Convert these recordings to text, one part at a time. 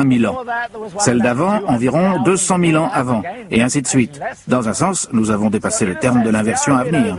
1000 ans. Celle d'avant, environ 200 000 ans avant, et ainsi de suite. Dans un sens, nous avons dépassé le terme de l'inversion à venir.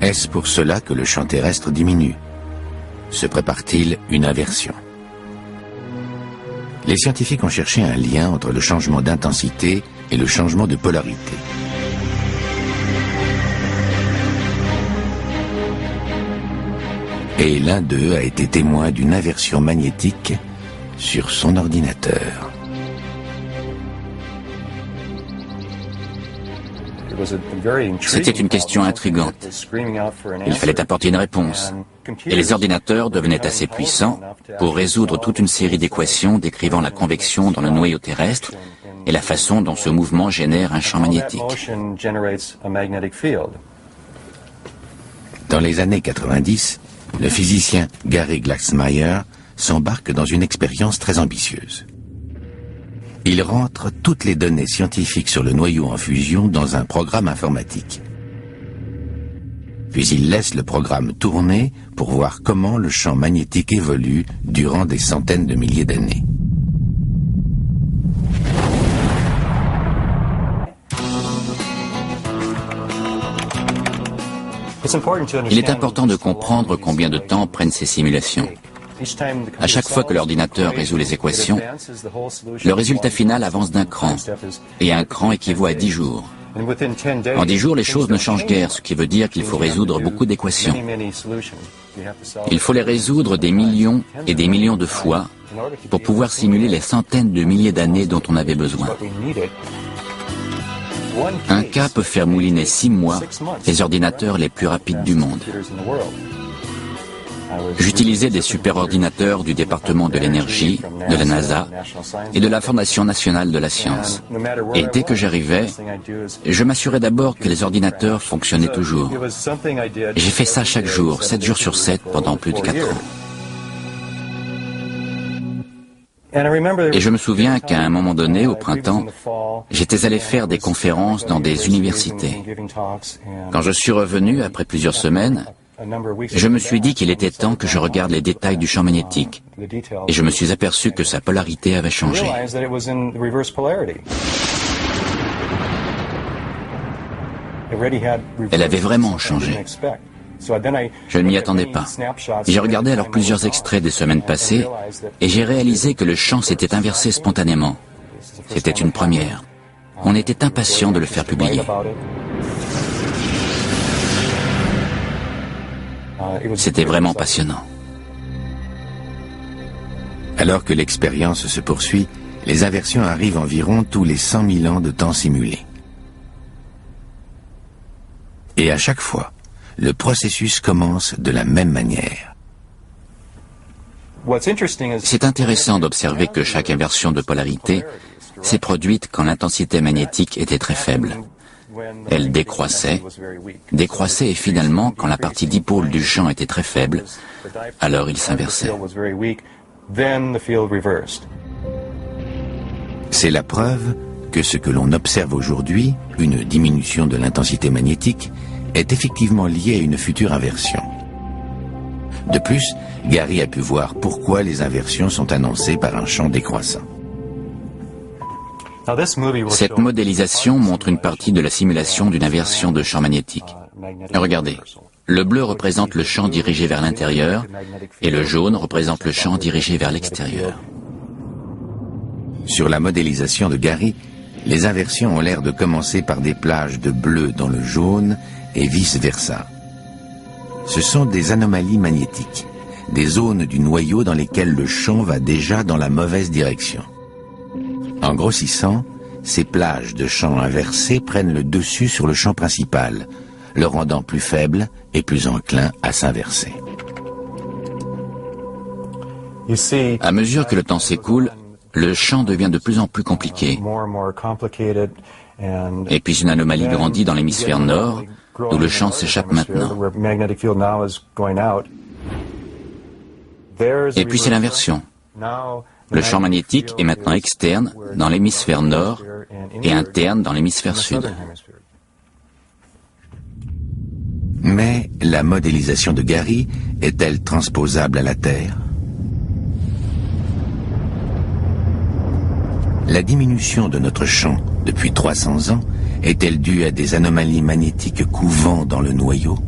Est-ce pour cela que le champ terrestre diminue? Se prépare-t-il une inversion? Les scientifiques ont cherché un lien entre le changement d'intensité et le changement de polarité. Et l'un d'eux a été témoin d'une inversion magnétique sur son ordinateur. C'était une question intrigante. Il fallait apporter une réponse. Et les ordinateurs devenaient assez puissants pour résoudre toute une série d'équations décrivant la convection dans le noyau terrestre et la façon dont ce mouvement génère un champ magnétique. Dans les années 90, le physicien Gary Glaxmeyer s'embarque dans une expérience très ambitieuse. Il rentre toutes les données scientifiques sur le noyau en fusion dans un programme informatique. Puis il laisse le programme tourner pour voir comment le champ magnétique évolue durant des centaines de milliers d'années. Il est important de comprendre combien de temps prennent ces simulations. À chaque fois que l'ordinateur résout les équations, le résultat final avance d'un cran, et un cran équivaut à 10 jours. En 10 jours, les choses ne changent guère, ce qui veut dire qu'il faut résoudre beaucoup d'équations. Il faut les résoudre des millions et des millions de fois pour pouvoir simuler les centaines de milliers d'années dont on avait besoin. Un cas peut faire mouliner 6 mois les ordinateurs les plus rapides du monde. J'utilisais des superordinateurs du département de l'énergie, de la NASA et de la Fondation nationale de la science. Et dès que j'arrivais, je m'assurais d'abord que les ordinateurs fonctionnaient toujours. J'ai fait ça chaque jour, 7 jours sur 7, pendant plus de 4 ans. Et je me souviens qu'à un moment donné, au printemps, j'étais allé faire des conférences dans des universités. Quand je suis revenu, après plusieurs semaines, je me suis dit qu'il était temps que je regarde les détails du champ magnétique. Et je me suis aperçu que sa polarité avait changé. Elle avait vraiment changé. Je ne m'y attendais pas. J'ai regardé alors plusieurs extraits des semaines passées et j'ai réalisé que le champ s'était inversé spontanément. C'était une première. On était impatient de le faire publier. C'était vraiment passionnant. Alors que l'expérience se poursuit, les inversions arrivent environ tous les 100 000 ans de temps simulé. Et à chaque fois, le processus commence de la même manière. C'est intéressant d'observer que chaque inversion de polarité s'est produite quand l'intensité magnétique était très faible. Elle décroissait et finalement, quand la partie dipôle du champ était très faible, alors il s'inversait. C'est la preuve que ce que l'on observe aujourd'hui, une diminution de l'intensité magnétique, est effectivement lié à une future inversion. De plus, Gary a pu voir pourquoi les inversions sont annoncées par un champ décroissant. Cette modélisation montre une partie de la simulation d'une inversion de champ magnétique. Regardez, le bleu représente le champ dirigé vers l'intérieur et le jaune représente le champ dirigé vers l'extérieur. Sur la modélisation de Gary, les inversions ont l'air de commencer par des plages de bleu dans le jaune et vice-versa. Ce sont des anomalies magnétiques, des zones du noyau dans lesquelles le champ va déjà dans la mauvaise direction. En grossissant, ces plages de champ inversés prennent le dessus sur le champ principal, le rendant plus faible et plus enclin à s'inverser. À mesure que le temps s'écoule, le champ devient de plus en plus compliqué. Et puis une anomalie grandit dans l'hémisphère nord, d'où le champ s'échappe maintenant. Et puis c'est l'inversion. Le champ magnétique est maintenant externe dans l'hémisphère nord et interne dans l'hémisphère sud. Mais la modélisation de Gary est-elle transposable à la Terre? La diminution de notre champ depuis 300 ans est-elle due à des anomalies magnétiques couvant dans le noyau?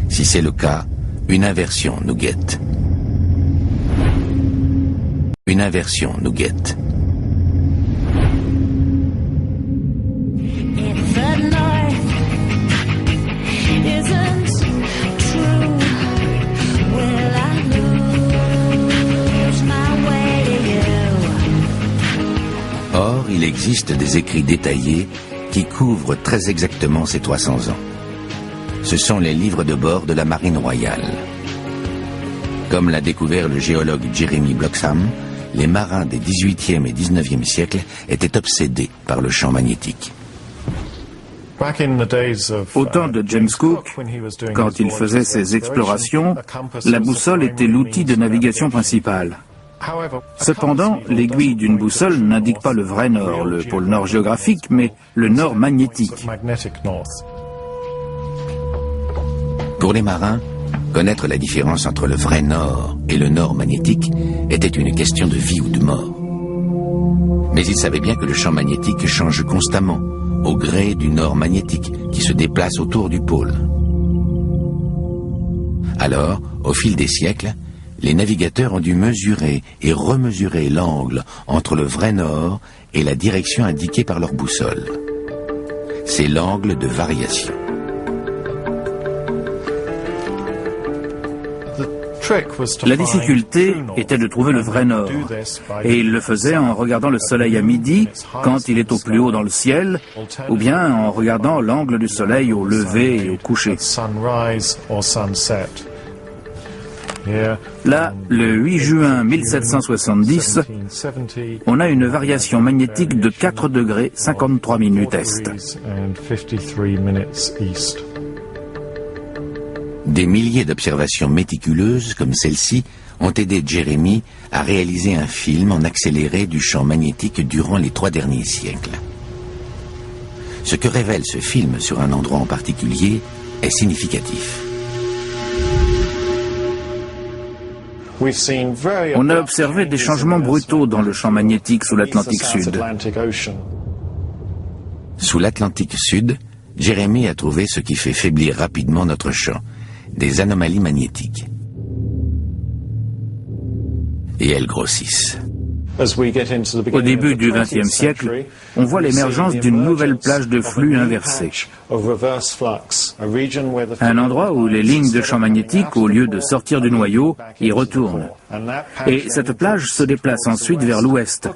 Si c'est le cas, une inversion nous guette. Une inversion nous guette. Or, il existe des écrits détaillés qui couvrent très exactement ces 300 ans. Ce sont les livres de bord de la Marine royale. Comme l'a découvert le géologue Jeremy Bloxham, les marins des 18e et 19e siècles étaient obsédés par le champ magnétique. Au temps de James Cook, quand il faisait ses explorations, la boussole était l'outil de navigation principal. Cependant, l'aiguille d'une boussole n'indique pas le vrai nord, le pôle nord géographique, mais le nord magnétique. Pour les marins, connaître la différence entre le vrai nord et le nord magnétique était une question de vie ou de mort. Mais ils savaient bien que le champ magnétique change constamment, au gré du nord magnétique qui se déplace autour du pôle. Alors, au fil des siècles, les navigateurs ont dû mesurer et remesurer l'angle entre le vrai nord et la direction indiquée par leur boussole. C'est l'angle de variation. La difficulté était de trouver le vrai nord, et il le faisait en regardant le soleil à midi, quand il est au plus haut dans le ciel, ou bien en regardant l'angle du soleil au lever et au coucher. Là, le 8 juin 1770, on a une variation magnétique de 4 degrés 53 minutes est. Des milliers d'observations méticuleuses comme celle-ci ont aidé Jeremy à réaliser un film en accéléré du champ magnétique durant les 3 derniers siècles. Ce que révèle ce film sur un endroit en particulier est significatif. On a observé des changements brutaux dans le champ magnétique sous l'Atlantique Sud. Sous l'Atlantique Sud, Jeremy a trouvé ce qui fait faiblir rapidement notre champ, des anomalies magnétiques. Et elles grossissent. Au début du XXe siècle, on voit l'émergence d'une nouvelle plage de flux inversé. Un endroit où les lignes de champ magnétique, au lieu de sortir du noyau, y retournent. Et cette plage se déplace ensuite vers l'ouest,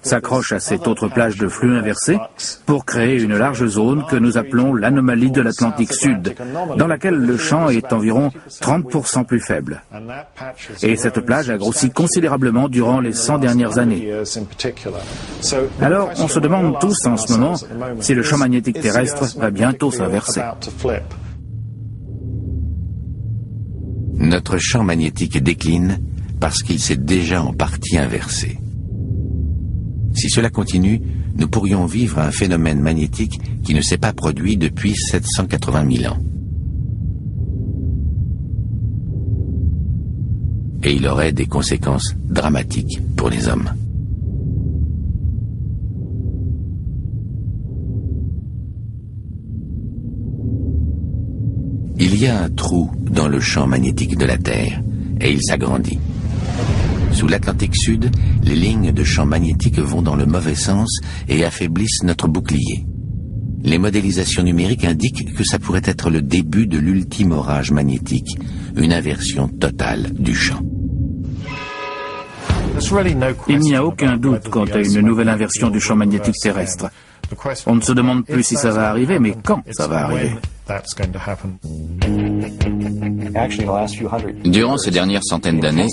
s'accroche à cette autre plage de flux inversé pour créer une large zone que nous appelons l'anomalie de l'Atlantique Sud, dans laquelle le champ est environ 30% plus faible. Et cette plage a grossi considérablement durant les 100 dernières années. Alors, on se demande tous en ce moment si le champ magnétique terrestre va bientôt s'inverser. Notre champ magnétique décline parce qu'il s'est déjà en partie inversé. Si cela continue, nous pourrions vivre un phénomène magnétique qui ne s'est pas produit depuis 780 000 ans. Et il aurait des conséquences dramatiques pour les hommes. Il y a un trou dans le champ magnétique de la Terre, et il s'agrandit. Sous l'Atlantique Sud, les lignes de champ magnétique vont dans le mauvais sens et affaiblissent notre bouclier. Les modélisations numériques indiquent que ça pourrait être le début de l'ultime orage magnétique, une inversion totale du champ. Il n'y a aucun doute quant à une nouvelle inversion du champ magnétique terrestre. On ne se demande plus si ça va arriver, mais quand ça va arriver. Durant ces dernières centaines d'années,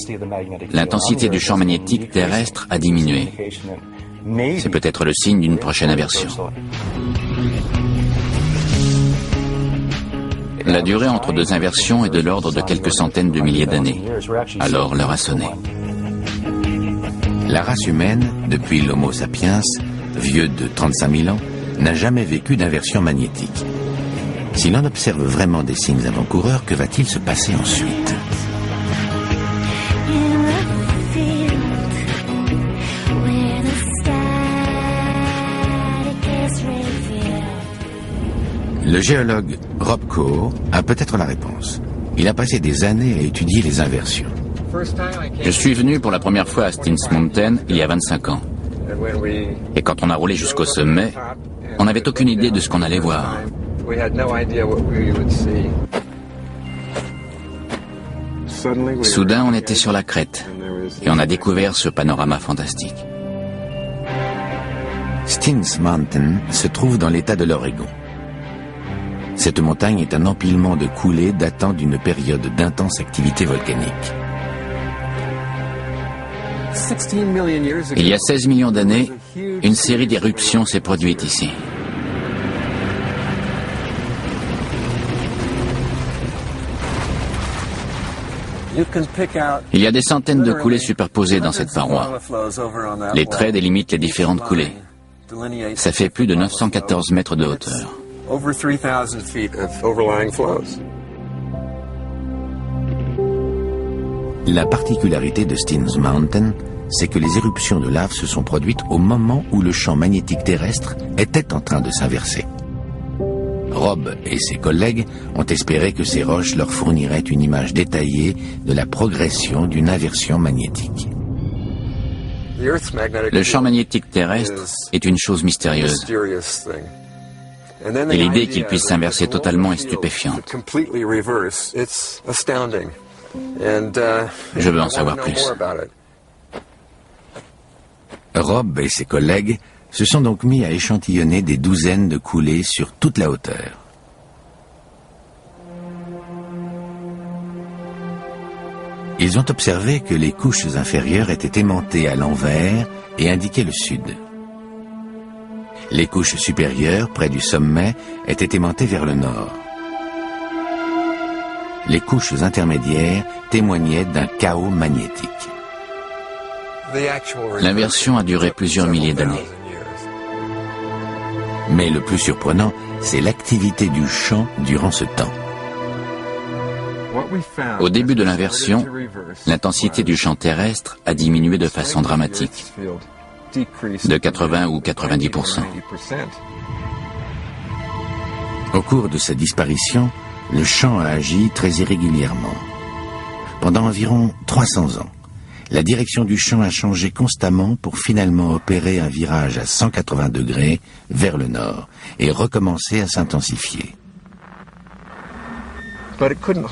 l'intensité du champ magnétique terrestre a diminué. C'est peut-être le signe d'une prochaine inversion. La durée entre 2 inversions est de l'ordre de quelques centaines de milliers d'années. Alors l'heure a sonné. La race humaine, depuis l'Homo sapiens, vieux de 35 000 ans, n'a jamais vécu d'inversion magnétique. Si l'on observe vraiment des signes avant-coureurs, que va-t-il se passer ensuite? Le géologue Rob Coe a peut-être la réponse. Il a passé des années à étudier les inversions. Je suis venu pour la première fois à Steens Mountain il y a 25 ans. Et quand on a roulé jusqu'au sommet, on n'avait aucune idée de ce qu'on allait voir. Soudain, on était sur la crête et on a découvert ce panorama fantastique. Steens Mountain se trouve dans l'état de l'Oregon. Cette montagne est un empilement de coulées datant d'une période d'intense activité volcanique. Il y a 16 millions d'années, une série d'éruptions s'est produite ici. Il y a des centaines de coulées superposées dans cette paroi. Les traits délimitent les différentes coulées. Ça fait plus de 914 mètres de hauteur. La particularité de Steens Mountain, c'est que les éruptions de lave se sont produites au moment où le champ magnétique terrestre était en train de s'inverser. Rob et ses collègues ont espéré que ces roches leur fourniraient une image détaillée de la progression d'une inversion magnétique. Le champ magnétique terrestre est une chose mystérieuse. Et l'idée qu'il puisse s'inverser totalement est stupéfiante. Je veux en savoir plus. Rob et ses collègues se sont donc mis à échantillonner des douzaines de coulées sur toute la hauteur. Ils ont observé que les couches inférieures étaient aimantées à l'envers et indiquaient le sud. Les couches supérieures, près du sommet, étaient aimantées vers le nord. Les couches intermédiaires témoignaient d'un chaos magnétique. L'inversion a duré plusieurs milliers d'années. Mais le plus surprenant, c'est l'activité du champ durant ce temps. Au début de l'inversion, l'intensité du champ terrestre a diminué de façon dramatique, de 80 ou 90%. Au cours de sa disparition, le champ a agi très irrégulièrement. Pendant environ 300 ans, la direction du champ a changé constamment pour finalement opérer un virage à 180 degrés vers le nord et recommencer à s'intensifier.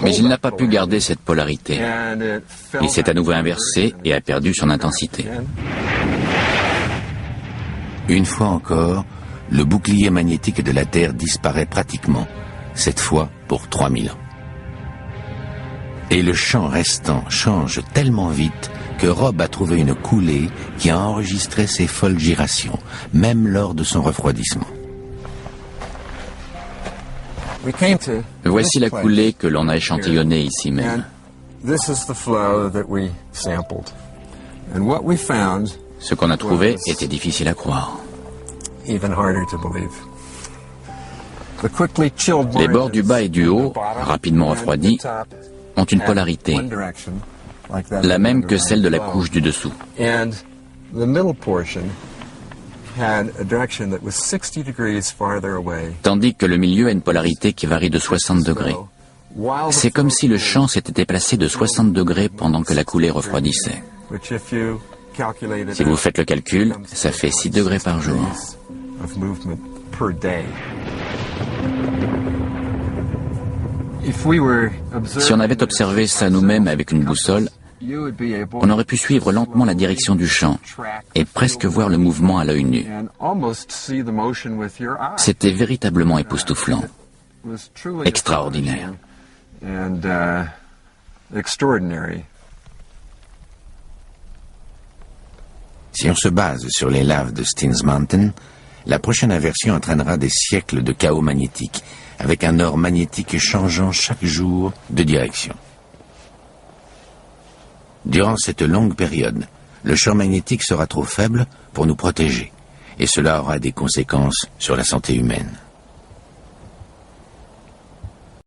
Mais il n'a pas pu garder cette polarité. Il s'est à nouveau inversé et a perdu son intensité. Une fois encore, le bouclier magnétique de la Terre disparaît pratiquement, cette fois pour 3000 ans. Et le champ restant change tellement vite que Rob a trouvé une coulée qui a enregistré ces folles gyrations, même lors de son refroidissement. Voici la coulée que l'on a échantillonnée ici même. Ce qu'on a trouvé était difficile à croire. Les bords du bas et du haut, rapidement refroidis, ont une polarité, la même que celle de la couche du dessous. Tandis que le milieu a une polarité qui varie de 60 degrés. C'est comme si le champ s'était déplacé de 60 degrés pendant que la coulée refroidissait. Si vous faites le calcul, ça fait 6 degrés par jour. Si on avait observé ça nous-mêmes avec une boussole, on aurait pu suivre lentement la direction du champ et presque voir le mouvement à l'œil nu. C'était véritablement époustouflant, extraordinaire. Si on se base sur les laves de Steens Mountain, la prochaine inversion entraînera des siècles de chaos magnétique, avec un nord magnétique changeant chaque jour de direction. Durant cette longue période, le champ magnétique sera trop faible pour nous protéger, et cela aura des conséquences sur la santé humaine.